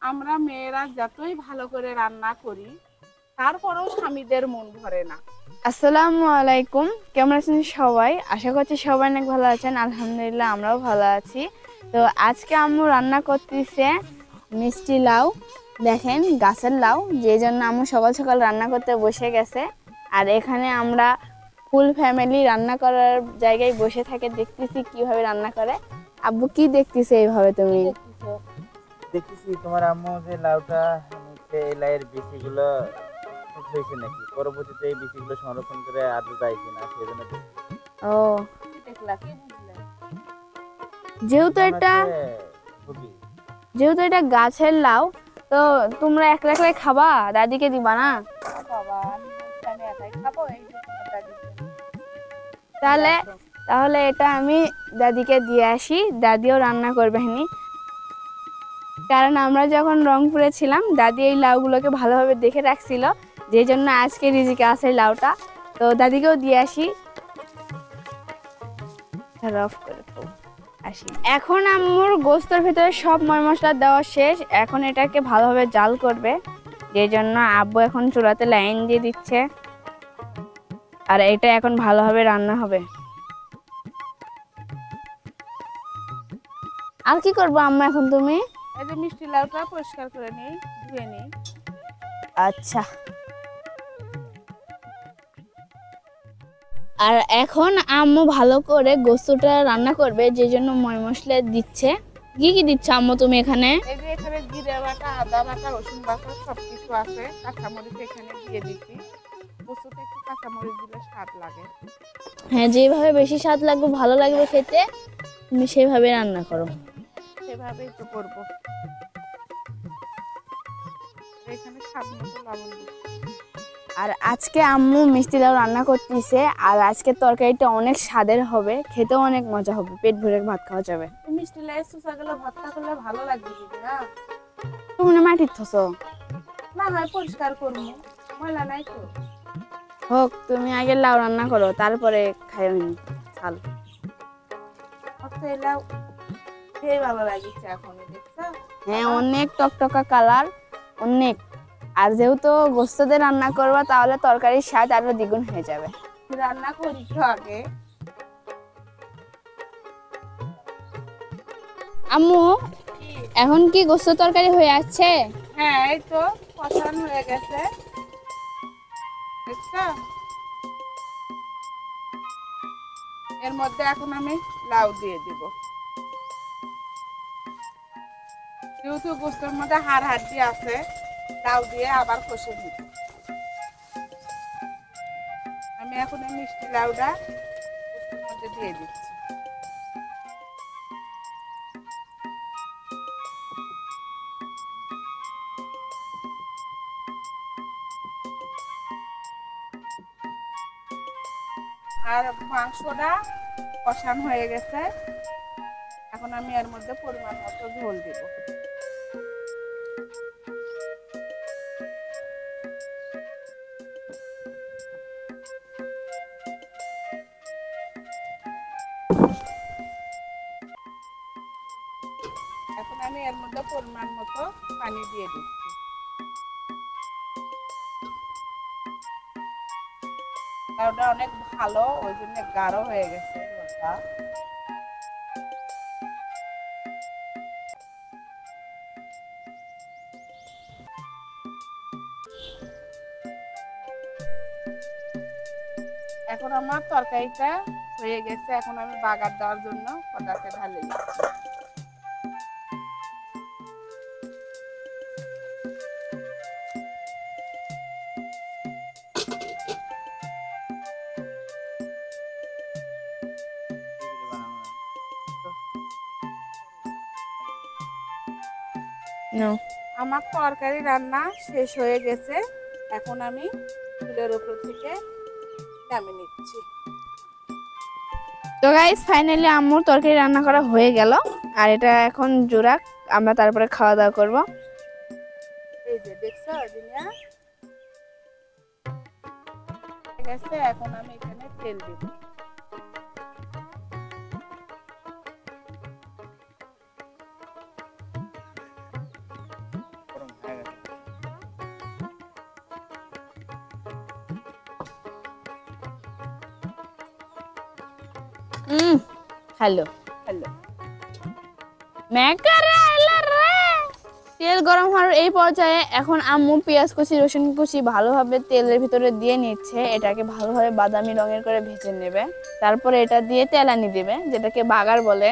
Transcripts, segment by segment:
আমরা মেয়েরা যতই ভালো করে রান্না করি তারপরেও স্বামীদের মন ভরে না। আসসালামু আলাইকুম, কেমন আছেন সবাই? আশা করছি সবাই অনেক ভালো আছেন। আলহামদুলিল্লাহ আমরাও ভালো আছি। তো আজকে আম্মু রান্না করতেছে মিষ্টি লাউ। দেখেন গাছের লাউ, যে জন্য আম্মু সকাল সকাল রান্না করতে বসে গেছে। আর এখানে আমরা ফুল ফ্যামিলি রান্না করার জায়গায় বসে থাকে, দেখতেছি কিভাবে রান্না করে। আব্বু কি দেখতেছে এইভাবে কি তুমি? দেখতেছো? দেখতেছি তোমার আম্মু যে লাউটা নিচ্ছে, এই লাউয়ের বীজগুলো ঠিক হয়েছে নাকি, পরবর্তীতে এই বীজগুলো সংরক্ষণ করে আদৌ যায় কিনা সেজন্য দেখতেছি। ও, কি দেখলা, কি বুঝলে? যেহেতু মনে এটা হচ্ছে খুবই যেহেতু এটা গাছের লাউ, তো তোমরা একলা একলাই খাবা, দাদিকে দিবা না? ও বাবা, আমি বলছি আমি একাই খাবো, এই যে তোমার দাদির জন্য। দিয়ে তাহলে আসো। তাহলে এটা আমি দাদিকে দিয়ে আসি, দাদিও রান্না করবে হনি। কারণ আমরা যখন রংপুরে ছিলাম, দাদি এই লাউগুলোকে ভালোভাবে দেখে রাখছিল, যে জন্য আজকে রিজিকে আছে এই লাউটা। তো দাদিকেও দিয়ে আসি। অফ করে দাও। আসি, এখন আম্মুর গোস্তের ভিতরে সব ময় মশলা দেওয়া শেষ। এখন এটাকে ভালোভাবে জাল করবে, যে জন্য আব্বু এখন চুলাতে লাইন দিয়ে দিচ্ছে। আর এটা এখন ভালোভাবে রান্না হবে। আর কি করবো আম্মা এখন তুমি? এই যে মিষ্টি লাউটা পরিষ্কার করে নিই, ধুয়ে নিই। আচ্ছা, আর এখন আম্মু ভালো করে গোস্তটা রান্না করবে, যে জন্য ময় মশলা দিচ্ছে। কি কি দিচ্ছ আম্মু তুমি এখানে? এই যে এখানে জিরে বাটা, আদা বাটা, রসুন বাটা সবকিছু আছে। কাঁচামরিচ এখানে দিয়ে দিচ্ছি। বস্তুতে একটু কাঁচামরিচ দিলে স্বাদ লাগে। হ্যাঁ, যেভাবে বেশি স্বাদ লাগবে, ভালো লাগবে খেতে, তুমি সেভাবে রান্না করো। সেভাবেই তো করবো। এখানে স্বাদ মতো লবণ দিচ্ছি। আর আজকে আম্মু মিষ্টি লাউ রান্না করতেছে। আর আজকের তরকারিটা অনেক স্বাদের হবে, খেতেও অনেক মজা হবে, পেট ভরে ভাত খাওয়া যাবে। এই মিষ্টি লাই শুকাগুলো ভর্তা করলে ভালো লাগবে দিদি না? তুমি মাটির থসো? না হয় পরিষ্কার করবো, ময়লা নাই তো। হোক, তুমি আগে লাউ রান্না করো, তারপরে খাই চাল। অত এলাও খেয়ে ভালো লাগিচ্ছে এখন, দেখছো? হ্যাঁ, অনেক টকটকা কালার, অনেক। আর যেহেতু গোস্ত দিয়ে রান্না করবা, তাহলে তরকারির স্বাদ আরো দ্বিগুণ হয়ে যাবে। রান্না করি তো আগে। আম্মু, কি? এখন কি গোস্ত তরকারি হয়ে আছে? হ্যাঁ, এই তো কষানো হয়ে গেছে, দেখছো? এর মধ্যে এখন আমি লাউ দিয়ে দিব। যেহেতু গোস্তের মধ্যে হাড় হাড্ডি আছে, লাউ দিয়ে আবার কষে নিব। আমি এখন এই মিষ্টি লাউটা গোস্তের মধ্যে দিয়ে দিচ্ছি। আর মাংসটা কষানো হয়ে গেছে, এখন আমি এর মধ্যে পরিমাণ মতো ঝোল দিব। এখন আমি এর মধ্যে পরিমাণ মতো পানি দিয়ে দিচ্ছি। লাউটা অনেক ভালো, ওই জন্য গাঢ় হয়ে গেছে ঝোলটা। এখন আমার তরকারিটা হয়ে গেছে, এখন আমি বাগার দেওয়ার জন্য কড়াতে ঢালে দিচ্ছি। No. আমার তরকারি রান্না শেষ হয়ে গেছে, এখন আমি চুলের উপর থেকে নামিয়ে নিচ্ছি। তো গাইস, ফাইনালি আম্মুর তরকারি রান্না করা হয়ে গেল। আর এটা এখন জোরাক, আমরা তারপরে খাওয়া দাওয়া করব। এই যে দেখছো দিনিয়া, হয়ে গেছে, এখন আমি এখানে তেল দিব। হ্যালো হ্যালো তেল গরম হওয়ার এই পর্যায়ে এখন আম্মু পেঁয়াজ কুচি রসুন কুচি ভালোভাবে তেলের ভিতরে দিয়ে নিচ্ছে। এটাকে ভালোভাবে বাদামি রঙের করে ভেজে নেবে। তারপরে এটা দিয়ে তেলানি দিবে, যেটাকে বাগার বলে।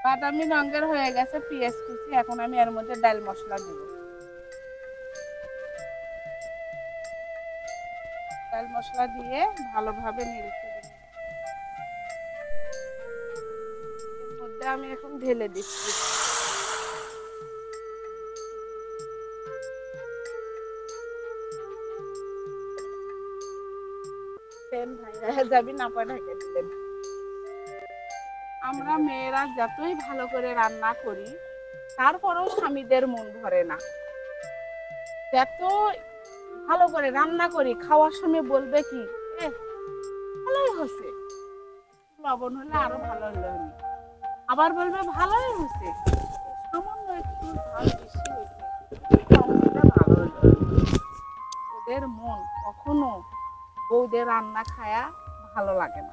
বাদামি রঙের হয়ে গেছে পেঁয়াজ কুচি, এখন আমি এর মধ্যে ডাল মশলা দিব। ডাল মশলা দিয়ে ভালোভাবে নেড়ে চেড়ে নিব। এর মধ্যে আমি এখন ঢেলে দিচ্ছি। তেল ভাইয়া যাবি না পয় ঢেকে দিলেন। আমরা মেয়েরা যতই ভালো করে রান্না করি তারপরেও স্বামীদের মন ভরে না। যত ভালো করে রান্না করি খাওয়ার সময় বলবে কি ভালোই হয়েছে, লবণ হলে আরো ভালো হলো, আবার বলবে ভালোই হয়েছে, সামান্য একটু ঝাল বেশি হয়েছে, কম হলে ভালো হলো। ওদের মন কখনো বউদের রান্না খায়া ভালো লাগে না।